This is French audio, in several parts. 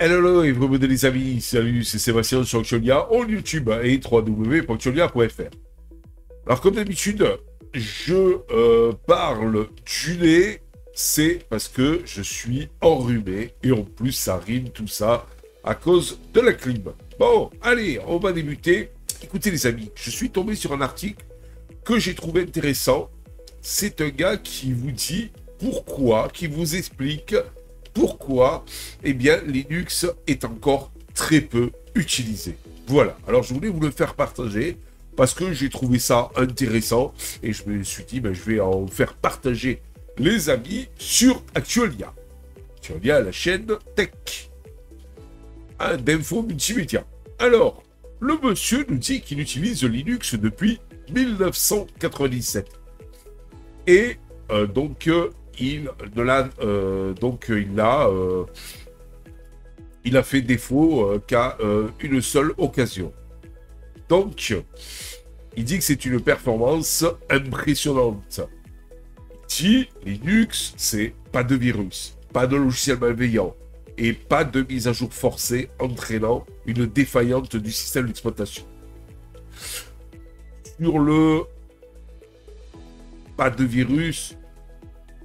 Hello et bienvenue les amis, salut, c'est Sébastien sur Actualia, en YouTube et www.actualia.fr. Alors comme d'habitude, je parle du nez, c'est parce que je suis enrhumé et en plus ça rime tout ça à cause de la clim. Bon, allez, on va débuter. Écoutez les amis, je suis tombé sur un article que j'ai trouvé intéressant. C'est un gars qui vous dit pourquoi, qui vous explique pourquoi, eh bien, Linux est encore très peu utilisé. Voilà, alors je voulais vous le faire partager parce que j'ai trouvé ça intéressant et je me suis dit, ben, je vais en faire partager les amis sur Actualia. Actualia, la chaîne Tech d'info multimédia. Alors, le monsieur nous dit qu'il utilise Linux depuis 1997. Et il a fait défaut qu'à une seule occasion. Donc, il dit que c'est une performance impressionnante. Il dit Linux, c'est pas de virus, pas de logiciel malveillant et pas de mise à jour forcée entraînant une défaillante du système d'exploitation. Sur le pas de virus,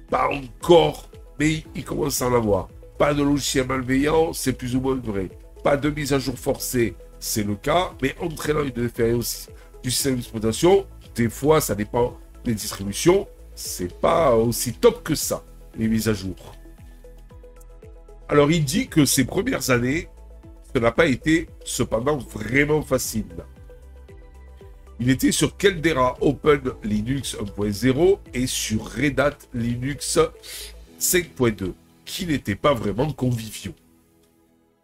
pas encore, mais il commence à en avoir. Pas de logiciel malveillant, c'est plus ou moins vrai. Pas de mise à jour forcée, c'est le cas, mais entraînant une défaillance du système d'exploitation, des fois, ça dépend des distributions, c'est pas aussi top que ça, les mises à jour. Alors, il dit que ces premières années, ça n'a pas été cependant vraiment facile. Il était sur Caldera Open Linux 1.0 et sur Red Hat Linux 5.2, qui n'étaient pas vraiment conviviaux.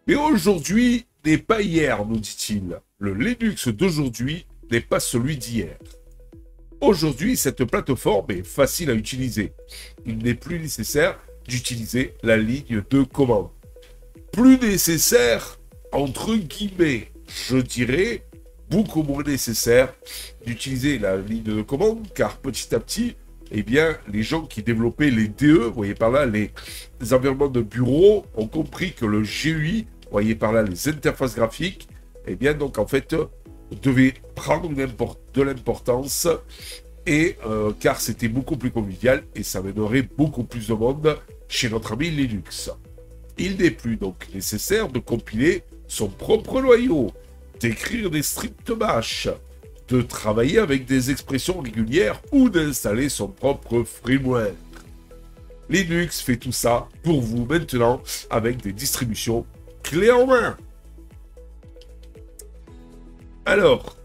Mais aujourd'hui n'est pas hier, nous dit-il. Le Linux d'aujourd'hui n'est pas celui d'hier. Aujourd'hui, cette plateforme est facile à utiliser. Il n'est plus nécessaire d'utiliser la ligne de commande. Plus nécessaire, entre guillemets, je dirais, beaucoup moins nécessaire d'utiliser la ligne de commande, car petit à petit, eh bien, les gens qui développaient les DE, vous voyez par là, les environnements de bureau, ont compris que le GUI, vous voyez par là, les interfaces graphiques, eh bien, donc, en fait, devait prendre de l'importance, et car c'était beaucoup plus convivial, et ça mènerait beaucoup plus de monde chez notre ami Linux. Il n'est plus donc nécessaire de compiler son propre noyau, d'écrire des scripts bash, de travailler avec des expressions régulières ou d'installer son propre firmware. Linux fait tout ça pour vous maintenant avec des distributions clés en main. Alors,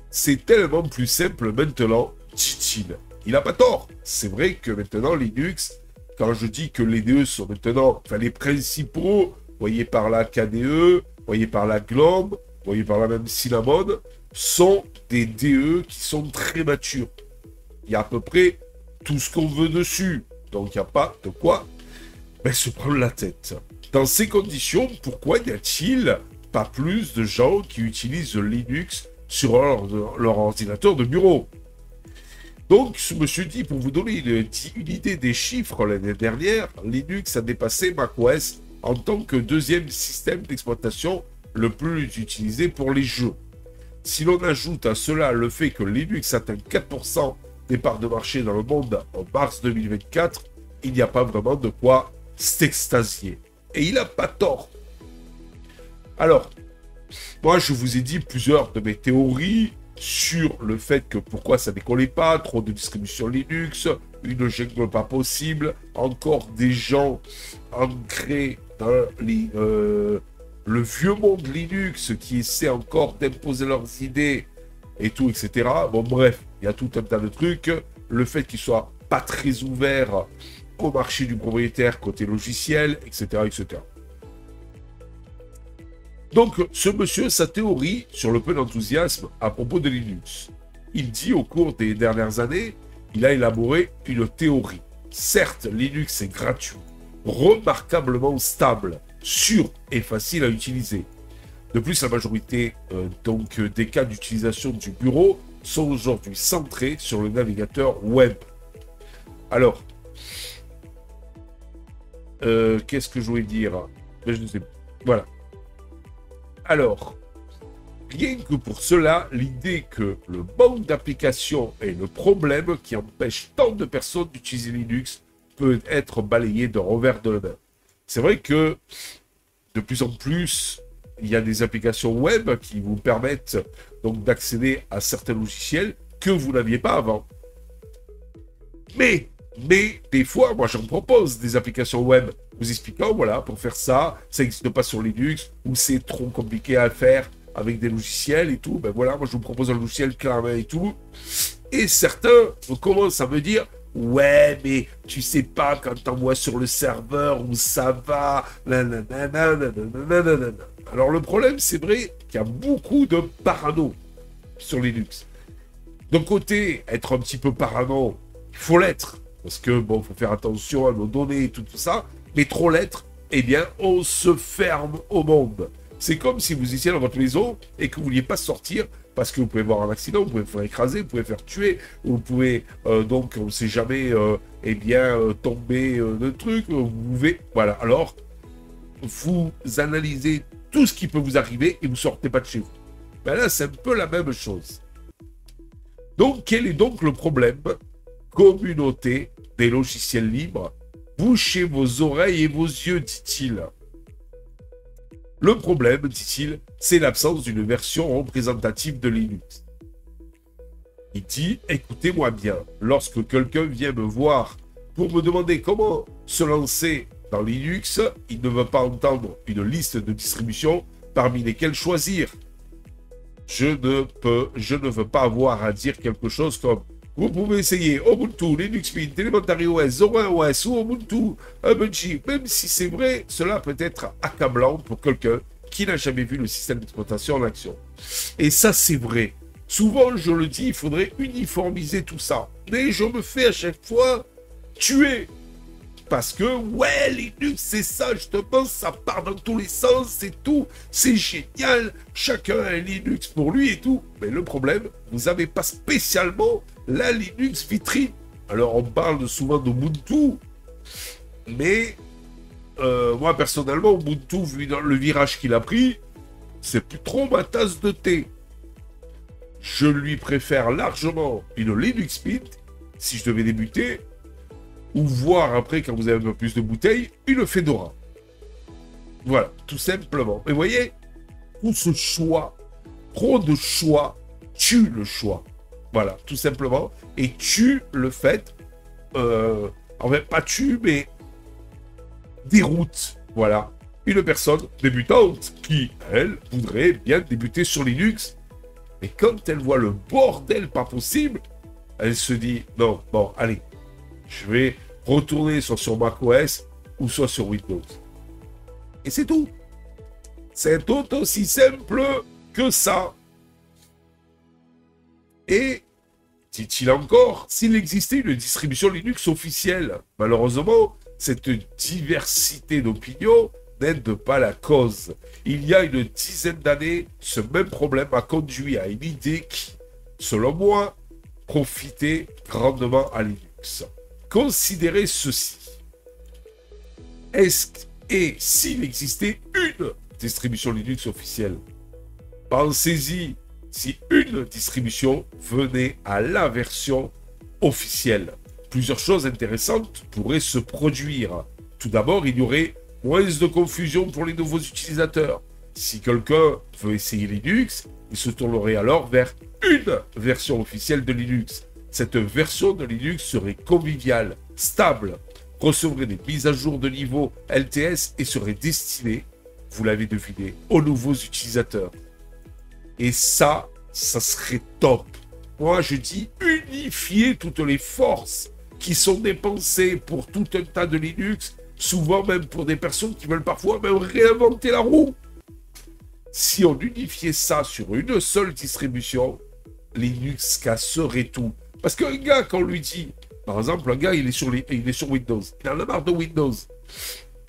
c'est tellement plus simple maintenant, dit-il. Il n'a pas tort. C'est vrai que maintenant Linux, quand je dis que les DE sont maintenant, enfin les principaux, voyez par là KDE, voyez par là Glomb, vous voyez par là même Cinnamon, sont des DE qui sont très matures. Il y a à peu près tout ce qu'on veut dessus. Donc il n'y a pas de quoi se prendre la tête. Dans ces conditions, pourquoi n'y a-t-il pas plus de gens qui utilisent Linux sur leur ordinateur de bureau? Donc je me suis dit, pour vous donner une idée des chiffres l'année dernière, Linux a dépassé macOS en tant que deuxième système d'exploitation le plus utilisé pour les jeux. Si l'on ajoute à cela le fait que Linux atteint 4% des parts de marché dans le monde en mars 2024, il n'y a pas vraiment de quoi s'extasier. Et il n'a pas tort. Alors, moi je vous ai dit plusieurs de mes théories sur le fait que pourquoi ça décollait pas, trop de distributions Linux, une jungle pas possible, encore des gens ancrés dans le vieux monde Linux qui essaie encore d'imposer leurs idées et tout, etc. Bon, bref, il y a tout un tas de trucs. Le fait qu'il soit pas très ouvert au marché du propriétaire côté logiciel, etc., etc. Donc, ce monsieur, sa théorie sur le peu d'enthousiasme à propos de Linux. Il dit au cours des dernières années, il a élaboré une théorie. Certes, Linux est gratuit, remarquablement stable, sûr et facile à utiliser. De plus, la majorité des cas d'utilisation du bureau sont aujourd'hui centrés sur le navigateur web. Alors, qu'est-ce que je voulais dire? Je ne sais pas. Voilà. Alors, rien que pour cela, l'idée que le manque d'application est le problème qui empêche tant de personnes d'utiliser Linux peut être balayé d'un revers de la main. C'est vrai que de plus en plus, il y a des applications web qui vous permettent donc d'accéder à certains logiciels que vous n'aviez pas avant. Mais des fois, moi j'en propose des applications web vous expliquant, voilà, pour faire ça, ça n'existe pas sur Linux, ou c'est trop compliqué à faire avec des logiciels et tout. Ben voilà, moi je vous propose un logiciel clé en main et tout. Et certains commencent à me dire, ouais, mais tu sais pas quand t'envoies sur le serveur où ça va, nanana, nanana. Alors le problème, c'est vrai qu'il y a beaucoup de parano sur Linux. D'un côté, être un petit peu parano, il faut l'être, parce que bon, faut faire attention à nos données et tout ça, mais trop l'être, eh bien, on se ferme au monde. C'est comme si vous étiez dans votre maison et que vous ne vouliez pas sortir parce que vous pouvez avoir un accident, vous pouvez vous faire écraser, vous pouvez faire tuer, vous pouvez donc, on ne sait jamais, eh bien, tomber de trucs, vous pouvez, voilà. Alors, vous analysez tout ce qui peut vous arriver et vous ne sortez pas de chez vous. Ben là, c'est un peu la même chose. Donc, quel est donc le problème? Communauté des logiciels libres, bouchez vos oreilles et vos yeux, dit-il. Le problème, dit-il, c'est l'absence d'une version représentative de Linux. Il dit, écoutez-moi bien, lorsque quelqu'un vient me voir pour me demander comment se lancer dans Linux, il ne veut pas entendre une liste de distributions parmi lesquelles choisir. Je ne veux pas avoir à dire quelque chose comme vous pouvez essayer Ubuntu, Linux Mint, Elementary OS, Zorin OS ou Ubuntu, Ubuntu. Même si c'est vrai, cela peut être accablant pour quelqu'un qui n'a jamais vu le système d'exploitation en action. Et ça, c'est vrai. Souvent, je le dis, il faudrait uniformiser tout ça. Mais je me fais à chaque fois tuer. Parce que, ouais, Linux, c'est ça, justement, ça part dans tous les sens, c'est tout, c'est génial, chacun a un Linux pour lui et tout. Mais le problème, vous n'avez pas spécialement la Linux vitrine. Alors, on parle souvent d'Ubuntu, mais moi, personnellement, Ubuntu, vu dans le virage qu'il a pris, c'est plus trop ma tasse de thé. Je lui préfère largement une Linux Mint, si je devais débuter, ou voir après, quand vous avez un peu plus de bouteilles, une Fedora. Voilà, tout simplement. Mais vous voyez, tout ce choix, trop de choix, tue le choix. Voilà, tout simplement. Et tue le fait, en fait, pas tue, mais déroute. Voilà. Une personne débutante qui, elle, voudrait bien débuter sur Linux. Mais quand elle voit le bordel pas possible, elle se dit, non, bon, allez, je vais retourner soit sur macOS ou soit sur Windows. Et c'est tout. C'est tout aussi simple que ça. Et, dit-il encore, s'il existait une distribution Linux officielle, malheureusement, cette diversité d'opinions n'aide pas la cause. Il y a une dizaine d'années, ce même problème a conduit à une idée qui, selon moi, profitait grandement à Linux. Considérez ceci. Et s'il existait une distribution Linux officielle, pensez-y, si une distribution venait à la version officielle, plusieurs choses intéressantes pourraient se produire. Tout d'abord, il y aurait moins de confusion pour les nouveaux utilisateurs. Si quelqu'un veut essayer Linux, il se tournerait alors vers une version officielle de Linux. Cette version de Linux serait conviviale, stable, recevrait des mises à jour de niveau LTS et serait destinée, vous l'avez deviné, aux nouveaux utilisateurs. Et ça serait top. Moi, je dis unifier toutes les forces qui sont dépensées pour tout un tas de Linux, souvent même pour des personnes qui veulent parfois même réinventer la roue. Si on unifiait ça sur une seule distribution, Linux casserait tout. Parce qu'un gars, quand on lui dit, par exemple, un gars, il est sur Windows, il en a marre de Windows.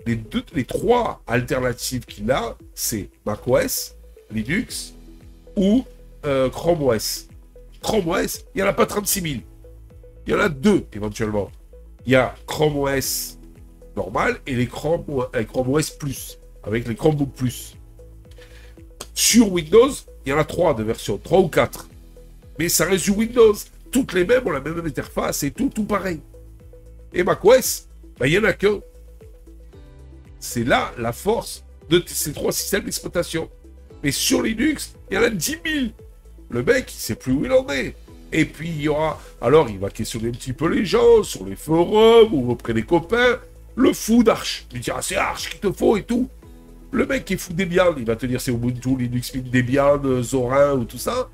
Les trois alternatives qu'il a, c'est macOS, Linux ou Chrome OS. Chrome OS, il n'y en a pas 36 000. Il y en a deux, éventuellement. Il y a Chrome OS normal et les Chrome OS Plus. avec les Chromebook Plus. Sur Windows, il y en a 3 de versions, 3 ou 4. Mais ça reste du Windows. Toutes les mêmes ont la même interface et tout pareil. Et macOS, ben, il n'y en a qu'un. C'est là la force de ces 3 systèmes d'exploitation. Mais sur Linux, il y en a 10 000. Le mec, il ne sait plus où il en est. Et puis, il y aura... Alors, il va questionner un petit peu les gens sur les forums ou auprès des copains. Le fou d'Arch. Il dira, c'est Arch qu'il te faut et tout. Le mec qui est fou Debian, il va te dire c'est Ubuntu, Linux Mint, Debian, Zorin ou tout ça.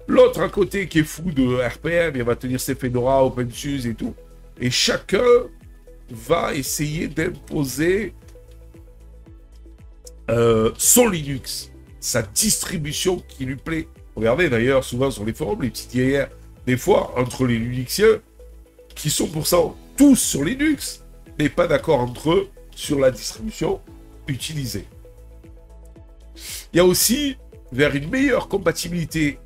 L'autre à côté qui est fou de RPM, il va te dire c'est Fedora, OpenSUSE et tout. Et chacun va essayer d'imposer son Linux, sa distribution qui lui plaît. Regardez d'ailleurs souvent sur les forums, les petites guerrières, des fois entre les Linuxiens, qui sont pourtant tous sur Linux, mais pas d'accord entre eux sur la distribution utilisée. Il y a aussi vers une meilleure compatibilité,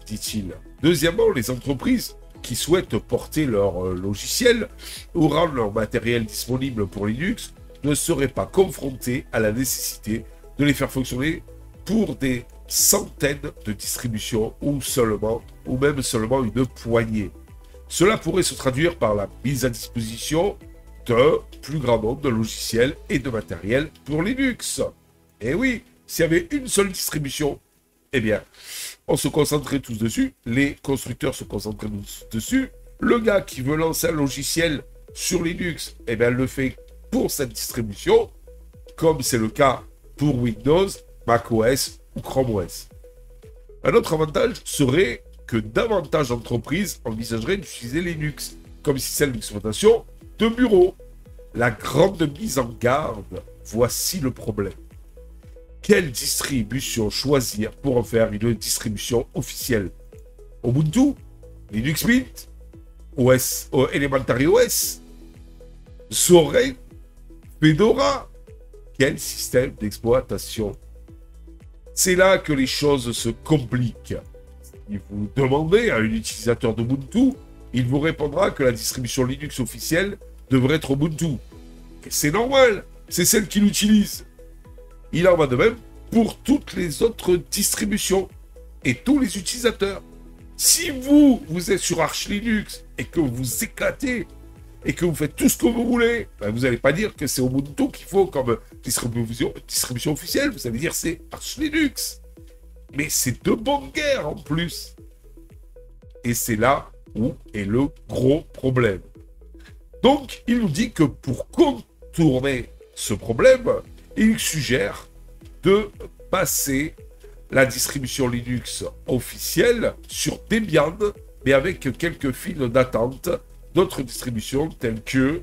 dit-il. Deuxièmement, les entreprises qui souhaitent porter leur logiciel ou rendre leur matériel disponible pour Linux ne seraient pas confrontées à la nécessité de les faire fonctionner pour des centaines de distributions ou même seulement une poignée. Cela pourrait se traduire par la mise à disposition d'un plus grand nombre de logiciels et de matériel pour Linux. Et oui, s'il y avait une seule distribution, eh bien, on se concentrait tous dessus, les constructeurs se concentraient tous dessus, le gars qui veut lancer un logiciel sur Linux, eh bien, le fait pour cette distribution, comme c'est le cas pour Windows, macOS ou Chrome OS. Un autre avantage serait que davantage d'entreprises envisageraient d'utiliser Linux comme système d'exploitation de bureau. La grande mise en garde, voici le problème. Quelle distribution choisir pour en faire une distribution officielle? Ubuntu, Linux Mint, Elementary OS, Zorin, Fedora. Quel système d'exploitation? C'est là que les choses se compliquent. Si vous demandez à un utilisateur d'Ubuntu, il vous répondra que la distribution Linux officielle devrait être Ubuntu. Et c'est normal, c'est celle qu'il utilise. Il en va de même pour toutes les autres distributions et tous les utilisateurs. Si vous êtes sur Arch Linux et que vous éclatez et que vous faites tout ce que vous voulez, ben vous n'allez pas dire que c'est Ubuntu qu'il faut comme distribution officielle, vous allez dire c'est Arch Linux. Mais c'est de bonne guerre en plus. Et c'est là où est le gros problème. Donc, il nous dit que pour contourner ce problème, il suggère de passer la distribution Linux officielle sur Debian, mais avec quelques files d'attente d'autres distributions telles que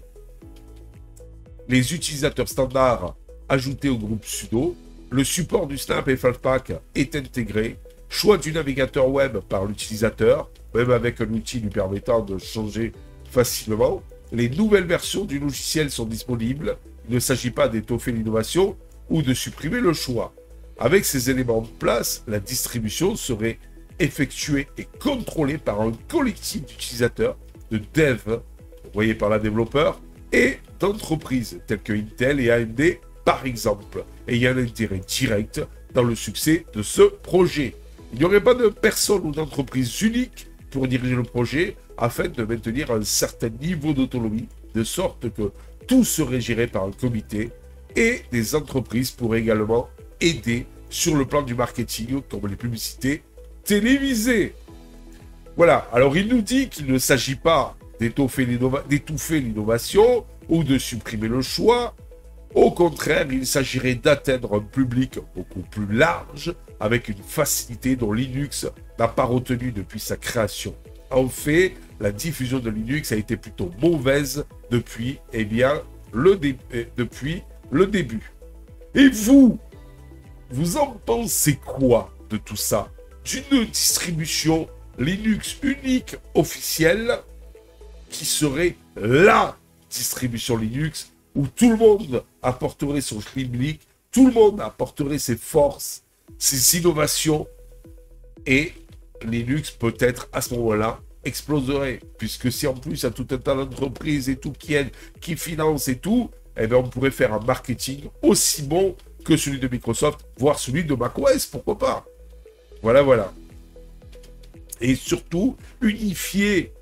les utilisateurs standards ajoutés au groupe sudo, le support du Snap et Flatpak est intégré, choix du navigateur web par l'utilisateur, même avec un outil lui permettant de changer facilement. Les nouvelles versions du logiciel sont disponibles. Il ne s'agit pas d'étoffer l'innovation ou de supprimer le choix. Avec ces éléments en place, la distribution serait effectuée et contrôlée par un collectif d'utilisateurs, de devs, vous voyez par là développeurs, et d'entreprises telles que Intel et AMD par exemple. Et il y a un intérêt direct dans le succès de ce projet. Il n'y aurait pas de personne ou d'entreprise unique pour diriger le projet afin de maintenir un certain niveau d'autonomie, de sorte que tout serait géré par un comité et des entreprises pourraient également aider sur le plan du marketing, comme les publicités télévisées. Voilà, alors il nous dit qu'il ne s'agit pas d'étouffer l'innovation ou de supprimer le choix. Au contraire, il s'agirait d'atteindre un public beaucoup plus large avec une facilité dont Linux n'a pas retenu depuis sa création. En fait, la diffusion de Linux a été plutôt mauvaise depuis, depuis le début. Et vous en pensez quoi de tout ça? D'une distribution Linux unique officielle qui serait la distribution Linux où tout le monde apporterait son schmilblick, tout le monde apporterait ses forces, ses innovations, et Linux peut-être à ce moment-là exploserait, puisque si en plus il y a tout un tas d'entreprises et tout qui aident, qui financent et tout, eh bien on pourrait faire un marketing aussi bon que celui de Microsoft, voire celui de macOS, pourquoi pas. Voilà, voilà. Et surtout, unifier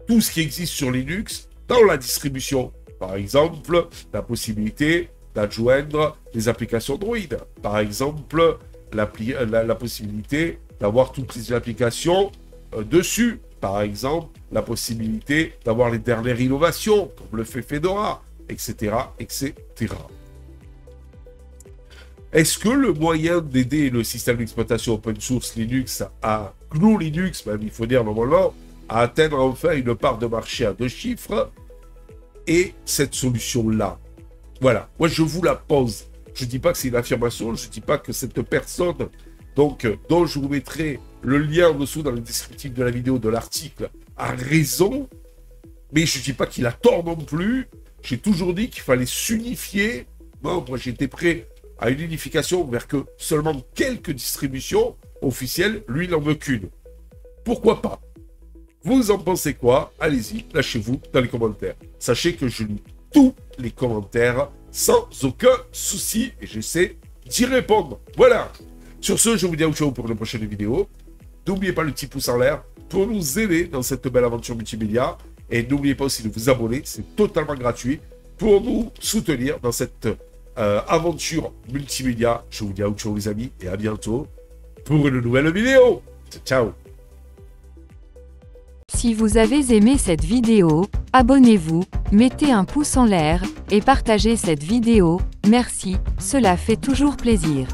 tout ce qui existe sur Linux dans la distribution. Par exemple, la possibilité d'adjoindre des applications Android. Par exemple, la possibilité d'avoir toutes les applications dessus. Par exemple, la possibilité d'avoir les dernières innovations, comme le fait Fedora, etc., etc. Est-ce que le moyen d'aider le système d'exploitation open source Linux à GNU Linux, même il faut dire normalement, à atteindre enfin une part de marché à 2 chiffres, et cette solution-là? Voilà, moi je vous la pose. Je ne dis pas que c'est une affirmation, je ne dis pas que cette personne, donc, dont je vous mettrai le lien en dessous dans le descriptif de la vidéo, de l'article, a raison, mais je ne dis pas qu'il a tort non plus. J'ai toujours dit qu'il fallait s'unifier. Bon, moi j'étais prêt à une unification vers que seulement quelques distributions officielles, lui il n'en veut qu'une. Pourquoi pas? Vous en pensez quoi? Allez-y, lâchez-vous dans les commentaires. Sachez que je lis tous les commentaires sans aucun souci et j'essaie d'y répondre. Voilà. Sur ce, je vous dis ciao pour une prochaine vidéo. N'oubliez pas le petit pouce en l'air pour nous aider dans cette belle aventure multimédia. Et n'oubliez pas aussi de vous abonner, c'est totalement gratuit, pour nous soutenir dans cette aventure multimédia. Je vous dis ciao les amis et à bientôt pour une nouvelle vidéo. Ciao. Si vous avez aimé cette vidéo, abonnez-vous, mettez un pouce en l'air, et partagez cette vidéo, merci, cela fait toujours plaisir.